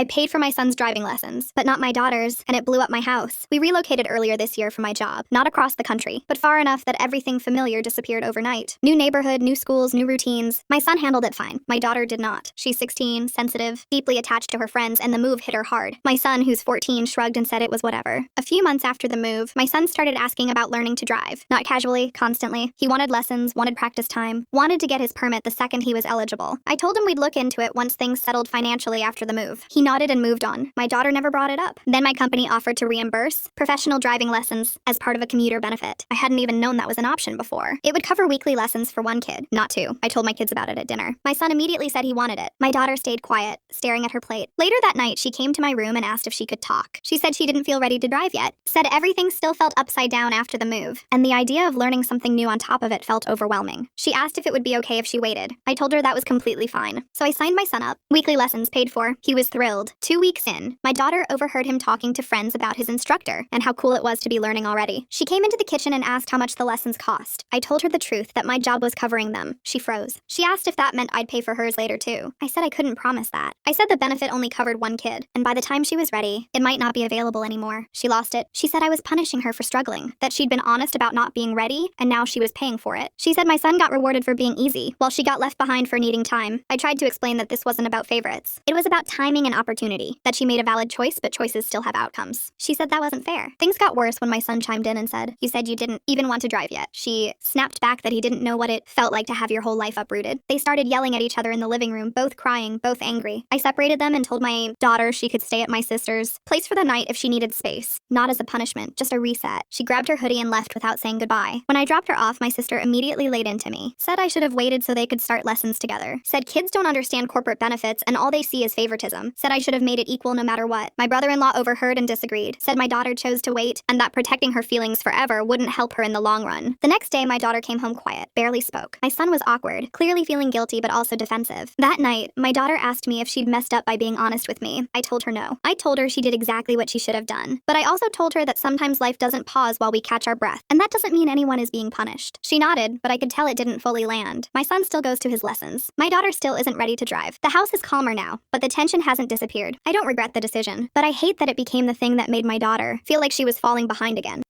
I paid for my son's driving lessons, but not my daughter's, and it blew up my house. We relocated earlier this year for my job, not across the country, but far enough that everything familiar disappeared overnight. New neighborhood, new schools, new routines. My son handled it fine. My daughter did not. She's 16, sensitive, deeply attached to her friends, and the move hit her hard. My son, who's 14, shrugged and said it was whatever. A few months after the move, my son started asking about learning to drive. Not casually, constantly. He wanted lessons, wanted practice time, wanted to get his permit the second he was eligible. I told him we'd look into it once things settled financially after the move. He nodded and moved on. My daughter never brought it up. Then my company offered to reimburse professional driving lessons as part of a commuter benefit. I hadn't even known that was an option before. It would cover weekly lessons for one kid, not two. I told my kids about it at dinner. My son immediately said he wanted it. My daughter stayed quiet, staring at her plate. Later that night, she came to my room and asked if she could talk. She said she didn't feel ready to drive yet, said everything still felt upside down after the move, and the idea of learning something new on top of it felt overwhelming. She asked if it would be okay if she waited. I told her that was completely fine. So I signed my son up. Weekly lessons paid for. He was thrilled. 2 weeks in, my daughter overheard him talking to friends about his instructor and how cool it was to be learning already. She came into the kitchen and asked how much the lessons cost. I told her the truth, that my job was covering them. She froze. She asked if that meant I'd pay for hers later too. I said I couldn't promise that. I said the benefit only covered one kid, and by the time she was ready, it might not be available anymore. She lost it. She said I was punishing her for struggling, that she'd been honest about not being ready, and now she was paying for it. She said my son got rewarded for being easy, while she got left behind for needing time. I tried to explain that this wasn't about favorites. It was about timing and opportunity, that she made a valid choice, but choices still have outcomes. She said that wasn't fair. Things got worse when my son chimed in and said, "You said you didn't even want to drive yet." She snapped back that he didn't know what it felt like to have your whole life uprooted. They started yelling at each other in the living room, both crying, both angry. I separated them and told my daughter she could stay at my sister's place for the night if she needed space. Not as a punishment, just a reset. She grabbed her hoodie and left without saying goodbye. When I dropped her off, my sister immediately laid into me. Said I should have waited so they could start lessons together. Said kids don't understand corporate benefits and all they see is favoritism. Said I should have made it equal no matter what. My brother-in-law overheard and disagreed. Said my daughter chose to wait and that protecting her feelings forever wouldn't help her in the long run. The next day, my daughter came home quiet, barely spoke. My son was awkward, clearly feeling guilty but also defensive. That night, my daughter asked me if she'd messed up by being honest with me. I told her no. I told her she did exactly what she should have done. But I also told her that sometimes life doesn't pause while we catch our breath, and that doesn't mean anyone is being punished. She nodded, but I could tell it didn't fully land. My son still goes to his lessons. My daughter still isn't ready to drive. The house is calmer now, but the tension hasn't disappeared. I don't regret the decision, but I hate that it became the thing that made my daughter feel like she was falling behind again.